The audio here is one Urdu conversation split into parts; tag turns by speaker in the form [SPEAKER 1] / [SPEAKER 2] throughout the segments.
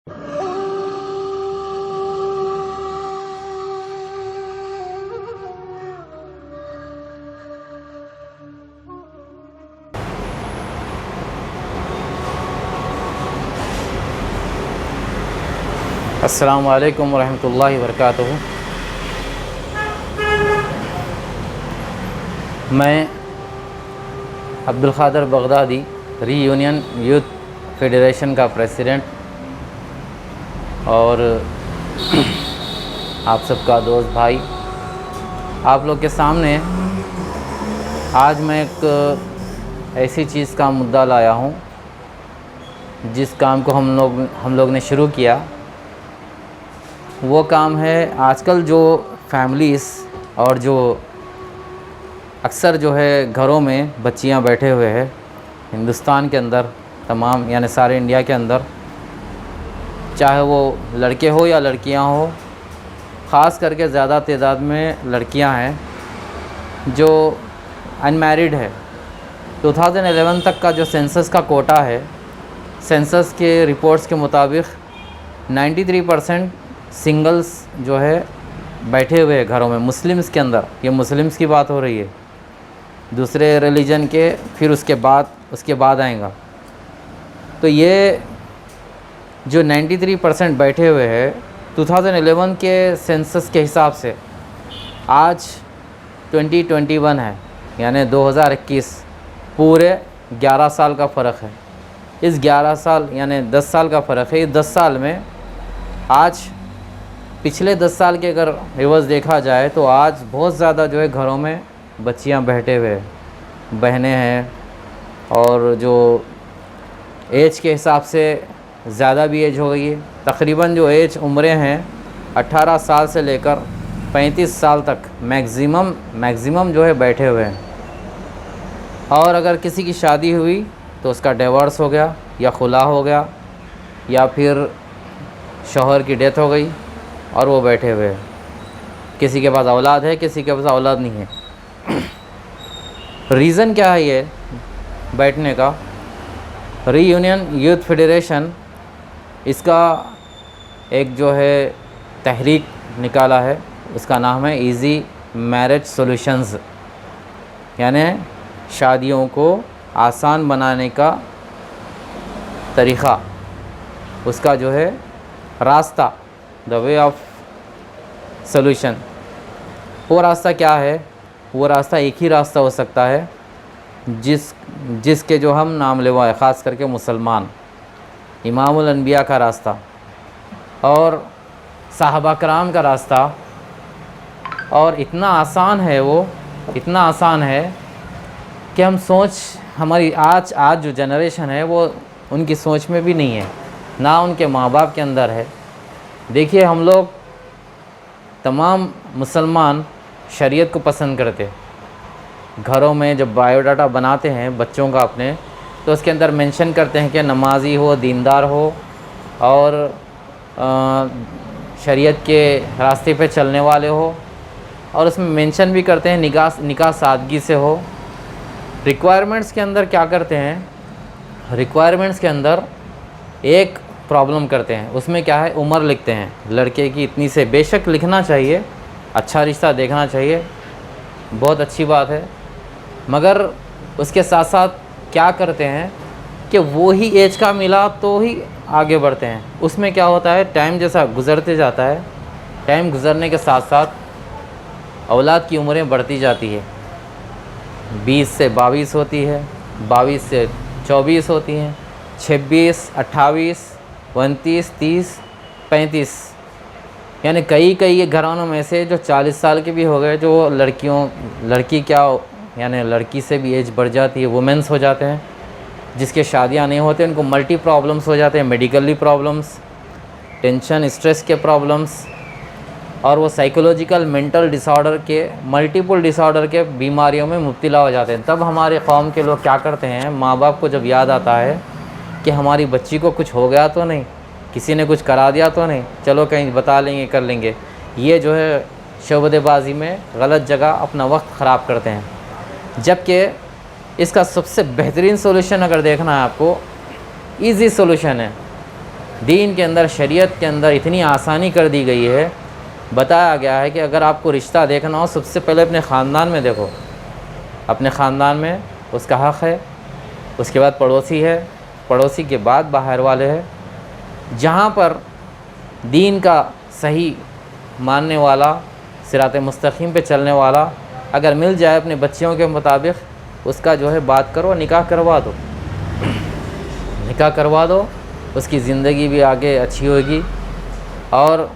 [SPEAKER 1] السلام علیکم ورحمۃ اللہ وبرکاتہ۔ میں عبدالقادر بغدادی ری یونین یوتھ فیڈریشن کا پریزیڈنٹ اور آپ سب کا دوست بھائی آپ لوگ کے سامنے آج میں ایک ایسی چیز کا مدعا لایا ہوں جس کام کو ہم لوگ نے شروع کیا۔ وہ کام ہے آج کل جو فیملیز اور جو اکثر جو ہے گھروں میں بچیاں بیٹھے ہوئے ہیں ہندوستان کے اندر تمام یعنی سارے انڈیا کے اندر، چاہے وہ لڑکے ہو یا لڑکیاں ہو، خاص کر کے زیادہ تعداد میں لڑکیاں ہیں جو ان میرڈ ہے۔ 2011 تک کا جو سینسس کا کوٹا ہے، سینسس کے رپورٹس کے مطابق 93% سنگلز جو ہے بیٹھے ہوئے گھروں میں، مسلمز کے اندر، یہ مسلمز کی بات ہو رہی ہے، دوسرے ریلیجن کے پھر اس کے بعد آئیں گا۔ تو یہ جو 93% بیٹھے ہوئے ہیں 2011 کے سینسس کے حساب سے آج 2021 ہے یعنی 2021، پورے 11 سال کا فرق ہے۔ اس 11 سال یعنی 10 سال کا فرق ہے۔ اس 10 سال میں آج پچھلے 10 سال کے اگر ریورس دیکھا جائے تو آج بہت زیادہ جو ہے گھروں میں بچیاں بیٹھے ہوئے بہنیں ہیں، اور جو ایج کے حساب سے زیادہ بھی ایج ہو گئی ہے۔ تقریباً جو ایج عمریں ہیں 18 سال سے لے کر 35 سال تک میکزیمم جو ہے بیٹھے ہوئے ہیں۔ اور اگر کسی کی شادی ہوئی تو اس کا ڈیورس ہو گیا یا خلا ہو گیا یا پھر شوہر کی ڈیتھ ہو گئی اور وہ بیٹھے ہوئے ہیں۔ کسی کے پاس اولاد ہے، کسی کے پاس اولاد نہیں ہے۔ ریزن کیا ہے یہ بیٹھنے کا؟ ری یونین یوتھ فیڈریشن اس کا ایک جو ہے تحریک نکالا ہے، اس کا نام ہے ایزی میرج سولوشنز، یعنی شادیوں کو آسان بنانے کا طریقہ، اس کا جو ہے راستہ، دا وے آف سولوشن۔ وہ راستہ کیا ہے؟ وہ راستہ ایک ہی راستہ ہو سکتا ہے جس کے جو ہم نام لیوا ہے، خاص کر کے مسلمان، امام الانبیاء کا راستہ اور صحابہ کرام کا راستہ۔ اور اتنا آسان ہے، وہ اتنا آسان ہے کہ ہماری آج جو جنریشن ہے وہ ان کی سوچ میں بھی نہیں ہے، نہ ان کے ماں باپ کے اندر ہے۔ دیکھیے ہم لوگ تمام مسلمان شریعت کو پسند کرتے، گھروں میں جب بایو ڈاٹا بناتے ہیں بچوں کا اپنے، تو اس کے اندر مینشن کرتے ہیں کہ نمازی ہو، دیندار ہو اور شریعت کے راستے پہ چلنے والے ہو، اور اس میں مینشن بھی کرتے ہیں نکاح سادگی سے ہو۔ ریکوائرمنٹس کے اندر کیا کرتے ہیں؟ ریکوائرمنٹس کے اندر ایک پرابلم کرتے ہیں، اس میں کیا ہے، عمر لکھتے ہیں لڑکے کی اتنی سے۔ بے شک لکھنا چاہیے، اچھا رشتہ دیکھنا چاہیے، بہت اچھی بات ہے، مگر اس کے ساتھ ساتھ کیا کرتے ہیں کہ وہی ایج کا ملا تو ہی آگے بڑھتے ہیں۔ اس میں کیا ہوتا ہے، ٹائم جیسا گزرتے جاتا ہے، ٹائم گزرنے کے ساتھ ساتھ اولاد کی عمریں بڑھتی جاتی ہے، 20 سے 22 ہوتی ہے، 22 سے 24 ہوتی ہیں، 26، 28، 29، 30، 35، یعنی کئی گھرانوں میں سے جو 40 سال کے بھی ہو گئے، جو لڑکی سے بھی ایج بڑھ جاتی ہے، وومنس ہو جاتے ہیں، جس کے شادیاں نہیں ہوتے، ان کو ملٹی پرابلمس ہو جاتے ہیں، میڈیکلی پرابلمس، ٹینشن اسٹریس کے پرابلمس، اور وہ سائیکولوجیکل مینٹل ڈس آرڈر کے، ملٹیپل ڈس آرڈر کے بیماریوں میں مبتلا ہو جاتے ہیں۔ تب ہمارے قوم کے لوگ کیا کرتے ہیں، ماں باپ کو جب یاد آتا ہے کہ ہماری بچی کو کچھ ہو گیا تو نہیں، کسی نے کچھ کرا دیا تو نہیں، چلو کہیں بتا لیں گے، کر لیں گے، یہ جو ہے شعبدے بازی میں غلط جگہ اپنا وقت خراب کرتے ہیں۔ جبکہ اس کا سب سے بہترین سولوشن اگر دیکھنا ہے آپ کو، ایزی سولوشن ہے، دین کے اندر، شریعت کے اندر اتنی آسانی کر دی گئی ہے، بتایا گیا ہے کہ اگر آپ کو رشتہ دیکھنا ہو، سب سے پہلے اپنے خاندان میں دیکھو، اپنے خاندان میں اس کا حق ہے، اس کے بعد پڑوسی ہے، پڑوسی کے بعد باہر والے ہیں۔ جہاں پر دین کا صحیح ماننے والا، صراط مستقیم پہ چلنے والا اگر مل جائے اپنے بچیوں کے مطابق، اس کا جو ہے بات کرو، نکاح کروا دو، نکاح کروا دو، اس کی زندگی بھی آگے اچھی ہوگی، اور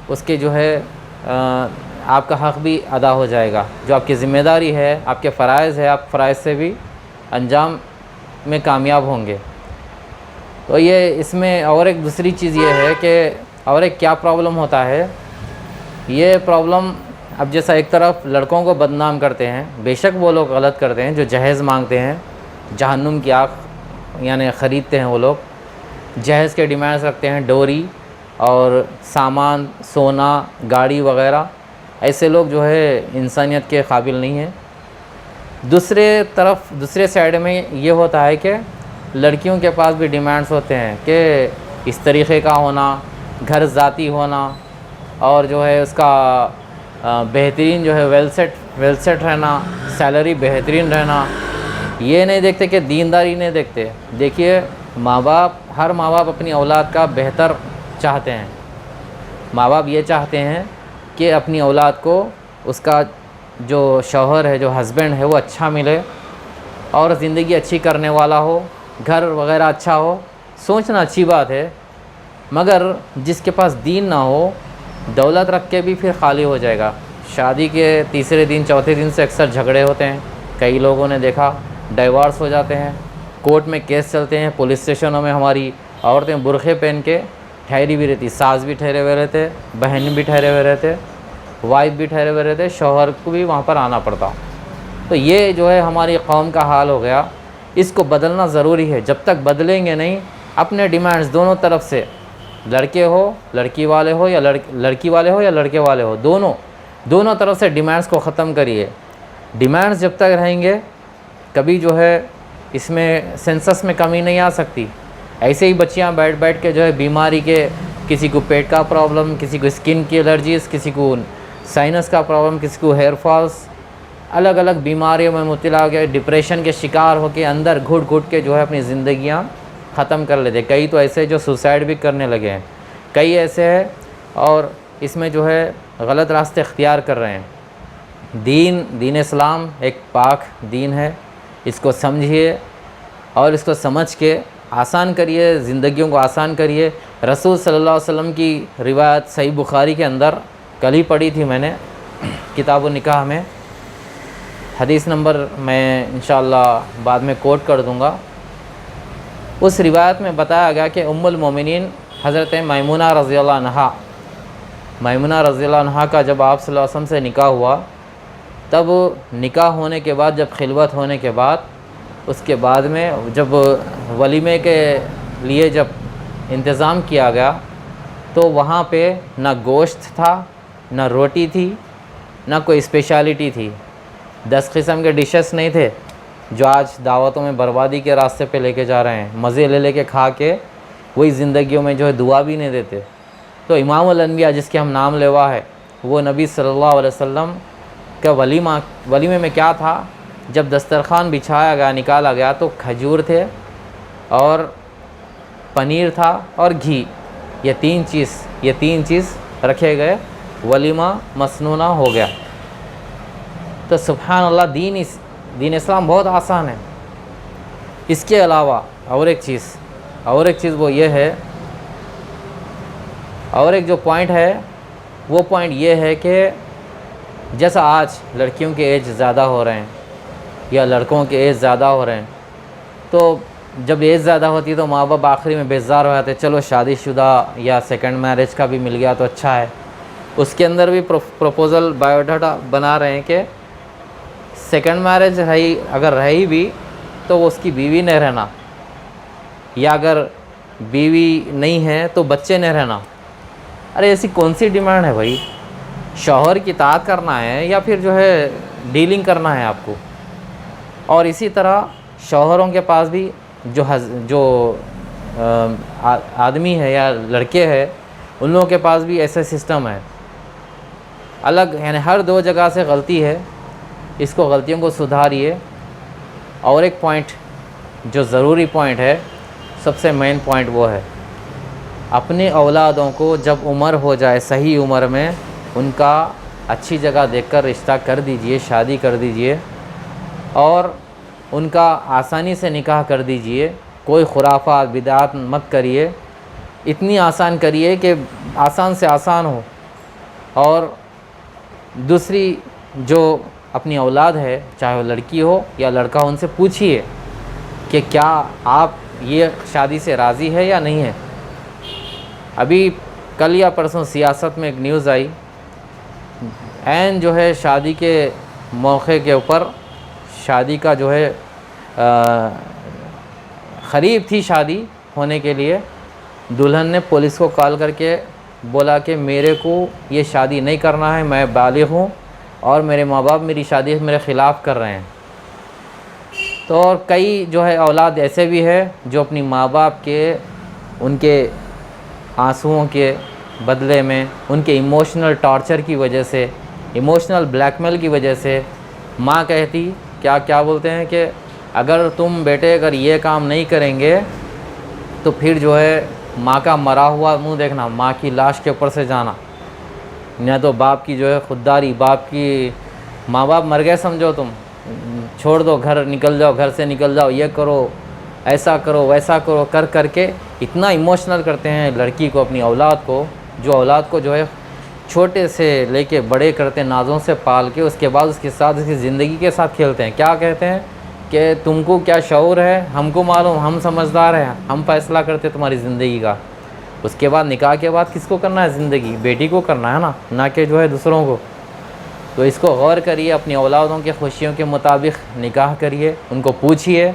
[SPEAKER 1] اس کے جو ہے آپ کا حق بھی ادا ہو جائے گا، جو آپ کی ذمہ داری ہے، آپ کے فرائض ہے، آپ فرائض سے بھی انجام میں کامیاب ہوں گے۔ تو یہ اس میں اور ایک دوسری چیز یہ ہے کہ اور ایک کیا پرابلم ہوتا ہے، یہ پرابلم اب جیسا ایک طرف لڑکوں کو بدنام کرتے ہیں، بے شک وہ لوگ غلط کرتے ہیں جو جہیز مانگتے ہیں، جہنم کی آگ یعنی خریدتے ہیں، وہ لوگ جہیز کے ڈیمانڈز رکھتے ہیں، ڈوری اور سامان، سونا، گاڑی وغیرہ، ایسے لوگ جو ہے انسانیت کے قابل نہیں ہیں۔ دوسرے سائیڈ میں یہ ہوتا ہے کہ لڑکیوں کے پاس بھی ڈیمانڈز ہوتے ہیں کہ اس طریقے کا ہونا، گھر ذاتی ہونا، اور جو ہے اس کا بہترین جو ہے ویل سیٹ رہنا، سیلری بہترین رہنا۔ یہ نہیں دیکھتے کہ دینداری نہیں دیکھتے۔ دیکھیے ہر ماں باپ اپنی اولاد کا بہتر چاہتے ہیں۔ ماں باپ یہ چاہتے ہیں کہ اپنی اولاد کو اس کا جو شوہر ہے، جو ہسبینڈ ہے، وہ اچھا ملے اور زندگی اچھی کرنے والا ہو، گھر وغیرہ اچھا ہو۔ سوچنا اچھی بات ہے، مگر جس کے پاس دین نہ ہو، دولت رکھ کے بھی پھر خالی ہو جائے گا۔ شادی کے تیسرے دن، چوتھے دن سے اکثر جھگڑے ہوتے ہیں، کئی لوگوں نے دیکھا، ڈائیورس ہو جاتے ہیں، کورٹ میں کیس چلتے ہیں، پولیس اسٹیشنوں میں ہماری عورتیں برقعے پہن کے ٹھہری بھی رہتی، ساس بھی ٹھہرے ہوئے رہتے، بہن بھی ٹھہرے ہوئے رہتے، وائف بھی ٹھہرے ہوئے رہتے، شوہر کو بھی وہاں پر آنا پڑتا۔ تو یہ جو ہے ہماری قوم کا حال ہو گیا۔ اس کو بدلنا ضروری ہے۔ جب تک بدلیں گے نہیں، اپنے ڈیمانڈز دونوں طرف سے، لڑکے ہو، لڑکی والے ہو، یا لڑکی والے ہو یا لڑکے والے ہو، دونوں طرف سے ڈیمانڈز کو ختم کریے۔ ڈیمانڈز جب تک رہیں گے، کبھی جو ہے اس میں سینسس میں کمی نہیں آ سکتی۔ ایسے ہی بچیاں بیٹھ کے جو ہے بیماری کے، کسی کو پیٹ کا پرابلم، کسی کو اسکن کی الرجیز، کسی کو سائنس کا پرابلم، کسی کو ہیئر فالس، الگ الگ بیماریوں میں مبتلا ہو کے، ڈپریشن کے شکار ہو کے اندر گھٹ کے جو ہے اپنی زندگیاں ختم کر لیتے۔ کئی تو ایسے جو سوسائڈ بھی کرنے لگے ہیں، کئی ایسے ہیں، اور اس میں جو ہے غلط راستے اختیار کر رہے ہیں۔ دین اسلام ایک پاک دین ہے، اس کو سمجھیے اور اس کو سمجھ کے آسان کریے، زندگیوں کو آسان کریے۔ رسول صلی اللہ علیہ وسلم کی روایت صحیح بخاری کے اندر کل ہی پڑھی تھی میں نے، کتاب النکاح میں، حدیث نمبر میں انشاءاللہ بعد میں کوٹ کر دوں گا۔ اس روایت میں بتایا گیا کہ ام المومنین حضرت میمونہ رضی اللہ عنہا کا جب آپ صلی اللہ علیہ وسلم سے نکاح ہوا، تب نکاح ہونے کے بعد، جب خلوت ہونے کے بعد، اس کے بعد میں جب ولیمے کے لیے جب انتظام کیا گیا، تو وہاں پہ نہ گوشت تھا، نہ روٹی تھی، نہ کوئی اسپیشلٹی تھی۔ 10 قسم کے ڈشز نہیں تھے جو آج دعوتوں میں بربادی کے راستے پہ لے کے جا رہے ہیں، مزے لے کے کھا کے وہی زندگیوں میں جو ہے دعا بھی نہیں دیتے۔ تو امام الانبیاء جس کے ہم نام لیوا ہے، وہ نبی صلی اللہ علیہ وسلم کا ولیمے میں کیا تھا؟ جب دسترخوان بچھایا گیا، نکالا گیا، تو کھجور تھے اور پنیر تھا اور گھی، یہ تین چیز رکھے گئے، ولیمہ مسنونہ ہو گیا۔ تو سبحان اللہ، دین اسلام بہت آسان ہے۔ اس کے علاوہ اور ایک چیز وہ یہ ہے، اور ایک جو پوائنٹ ہے، وہ پوائنٹ یہ ہے کہ جیسا آج لڑکیوں کے ایج زیادہ ہو رہے ہیں یا لڑکوں کے ایج زیادہ ہو رہے ہیں، تو جب ایج زیادہ ہوتی ہے تو ماں باپ آخری میں بیزار ہو جاتے ہیں، چلو شادی شدہ یا سیکنڈ میرج کا بھی مل گیا تو اچھا ہے۔ اس کے اندر بھی پروپوزل بایو ڈاٹا بنا رہے ہیں کہ سیکنڈ میرج اگر رہی بھی تو وہ اس کی بیوی نہیں رہنا، یا اگر بیوی نہیں ہے تو بچے نہیں رہنا۔ ارے ایسی کون سی ڈیمانڈ ہے بھائی؟ شوہر کی اطاعت کرنا ہے یا پھر جو ہے ڈیلنگ کرنا ہے آپ کو؟ اور اسی طرح شوہروں کے پاس بھی جو آدمی ہے یا لڑکے ہے ان لوگوں کے پاس بھی ایسا سسٹم ہے الگ، یعنی ہر 2 جگہ سے غلطی ہے، اس کو غلطیوں کو سدھاریے۔ اور ایک پوائنٹ جو ضروری پوائنٹ ہے، سب سے مین پوائنٹ وہ ہے، اپنے اولادوں کو جب عمر ہو جائے صحیح عمر میں ان کا اچھی جگہ دیکھ کر رشتہ کر دیجئے، شادی کر دیجئے اور ان کا آسانی سے نکاح کر دیجئے، کوئی خرافات بدعات مت کریے، اتنی آسان کریے کہ آسان سے آسان ہو۔ اور دوسری جو اپنی اولاد ہے، چاہے وہ لڑکی ہو یا لڑکا ہو، ان سے پوچھیے کہ کیا آپ یہ شادی سے راضی ہے یا نہیں ہے۔ ابھی کل یا پرسوں سیاست میں ایک نیوز آئی، عین جو ہے شادی کے موقع کے اوپر، شادی کا جو ہے قریب تھی شادی ہونے کے لیے، دلہن نے پولیس کو کال کر کے بولا کہ میرے کو یہ شادی نہیں کرنا ہے، میں بالغ ہوں اور میرے ماں باپ میری شادی میرے خلاف کر رہے ہیں۔ تو اور کئی جو ہے اولاد ایسے بھی ہے جو اپنی ماں باپ کے ان کے آنسوؤں کے بدلے میں، ان کے ایموشنل ٹارچر کی وجہ سے، ایموشنل بلیک میل کی وجہ سے، ماں کہتی کیا بولتے ہیں کہ اگر تم بیٹے اگر یہ کام نہیں کریں گے تو پھر جو ہے ماں کا مرا ہوا منہ دیکھنا، ماں کی لاش کے اوپر سے جانا، نہ تو باپ کی جو ہے خودداری، باپ کی، ماں باپ مر گئے سمجھو تم، چھوڑ دو گھر، نکل جاؤ، گھر سے نکل جاؤ، یہ کرو، ایسا کرو، ویسا کرو، کر کے اتنا ایموشنل کرتے ہیں لڑکی کو، اپنی اولاد کو، جو اولاد کو جو ہے چھوٹے سے لے کے بڑے کرتے ہیں، نازوں سے پال کے، اس کے بعد اس کے ساتھ اس کی زندگی کے ساتھ کھیلتے ہیں۔ کیا کہتے ہیں کہ تم کو کیا شعور ہے، ہم کو معلوم، ہم سمجھدار ہیں، ہم فیصلہ کرتے تمہاری زندگی کا۔ اس کے بعد نکاح کے بعد کس کو کرنا ہے زندگی؟ بیٹی کو کرنا ہے نا، نہ کہ جو ہے دوسروں کو۔ تو اس کو غور کریے، اپنی اولادوں کے خوشیوں کے مطابق نکاح کریے، ان کو پوچھیے۔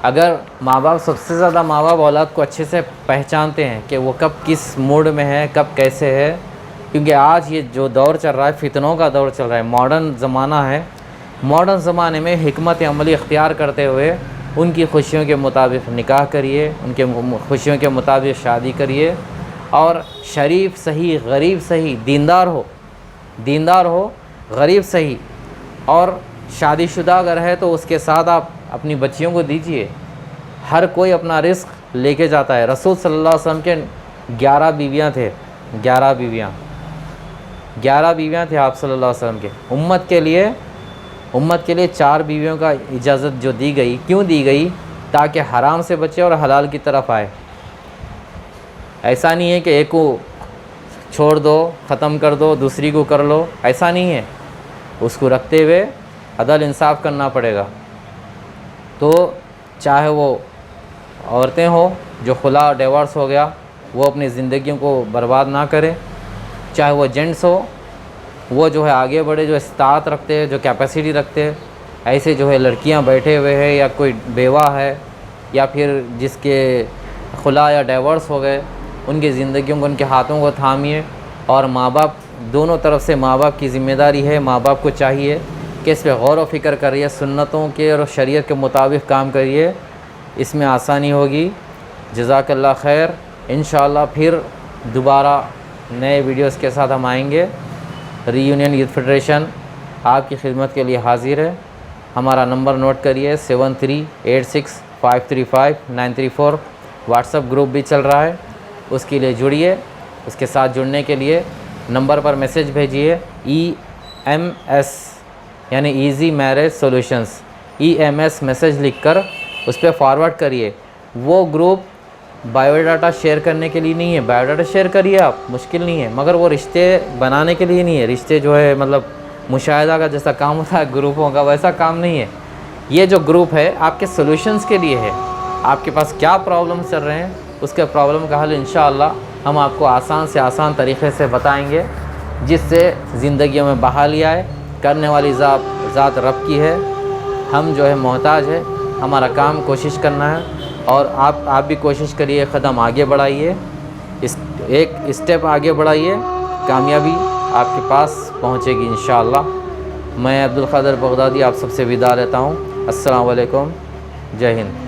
[SPEAKER 1] اگر ماں باپ، سب سے زیادہ ماں باپ اولاد کو اچھے سے پہچانتے ہیں کہ وہ کب کس موڈ میں ہے، کب کیسے ہے، کیونکہ آج یہ جو دور چل رہا ہے فتنوں کا دور چل رہا ہے، ماڈرن زمانہ ہے، ماڈرن زمانے میں حکمت عملی اختیار کرتے ہوئے ان کی خوشیوں کے مطابق نکاح کریے، ان کے خوشیوں کے مطابق شادی کریے، اور شریف صحیح، غریب صحیح، دیندار ہو، غریب صحیح، اور شادی شدہ اگر ہے تو اس کے ساتھ آپ اپنی بچیوں کو دیجئے۔ ہر کوئی اپنا رزق لے کے جاتا ہے۔ رسول صلی اللہ علیہ وسلم کے 11 بیویاں تھے، 11 بیویاں تھے آپ صلی اللہ علیہ وسلم کے۔ امت کے لیے 4 بیویوں کا اجازت جو دی گئی، کیوں دی گئی؟ تاکہ حرام سے بچے اور حلال کی طرف آئے۔ ایسا نہیں ہے کہ ایک کو چھوڑ دو، ختم کر دو، دوسری کو کر لو، ایسا نہیں ہے، اس کو رکھتے ہوئے عدل انصاف کرنا پڑے گا۔ تو چاہے وہ عورتیں ہوں جو خلا ڈیورس ہو گیا، وہ اپنی زندگیوں کو برباد نہ کرے، چاہے وہ جینٹس ہو، وہ جو ہے آگے بڑھے، جو استطاعت رکھتے ہیں، جو کیپیسٹی رکھتے ہیں۔ ایسے جو ہے لڑکیاں بیٹھے ہوئے ہیں یا کوئی بیوہ ہے یا پھر جس کے خلا یا ڈیورس ہو گئے، ان کی زندگیوں کو، ان کے ہاتھوں کو تھامیے، اور ماں باپ، دونوں طرف سے ماں باپ کی ذمہ داری ہے، ماں باپ کو چاہیے کہ اس پہ غور و فکر کریے، سنتوں کے اور شریعت کے مطابق کام کریے، اس میں آسانی ہوگی۔ جزاک اللہ خیر۔ انشاءاللہ پھر دوبارہ نئے ویڈیوز کے ساتھ ہم آئیں گے۔ ری یونین یوتھ فیڈریشن آپ کی خدمت کے لیے حاضر ہے۔ ہمارا نمبر نوٹ کریے 7386535934۔ واٹس ایپ گروپ بھی چل رہا ہے، اس کے لیے جڑیے۔ اس کے ساتھ جڑنے کے لیے نمبر پر میسج بھیجیے، EMS یعنی easy marriage solutions, EMS message لکھ کر اس پہ فارورڈ کریے۔ وہ گروپ بایو ڈاٹا شیئر کرنے کے لیے نہیں ہے، بایو ڈاٹا شیئر کریے آپ، مشکل نہیں ہے، مگر وہ رشتے بنانے کے لیے نہیں ہے۔ رشتے جو ہے مطلب مشاہدہ کا جیسا کام ہوتا ہے گروپوں کا، ویسا کام نہیں ہے۔ یہ جو گروپ ہے آپ کے سولوشنز کے لیے ہے۔ آپ کے پاس کیا پرابلم چل رہے ہیں، اس کے پرابلم کا حل انشاءاللہ ہم آپ کو آسان سے آسان طریقے سے بتائیں گے، جس سے زندگیوں میں بحالی آئے۔ کرنے والی ذات رب کی ہے، ہم جو ہے محتاج ہے۔ ہمارا کام کوشش کرنا ہے، اور آپ بھی کوشش کریے، قدم آگے بڑھائیے، ایک اسٹیپ آگے بڑھائیے، کامیابی آپ کے پاس پہنچے گی انشاءاللہ۔ میں عبدالقادر بغدادی آپ سب سے وداع لیتا ہوں۔ السلام علیکم، جے ہند۔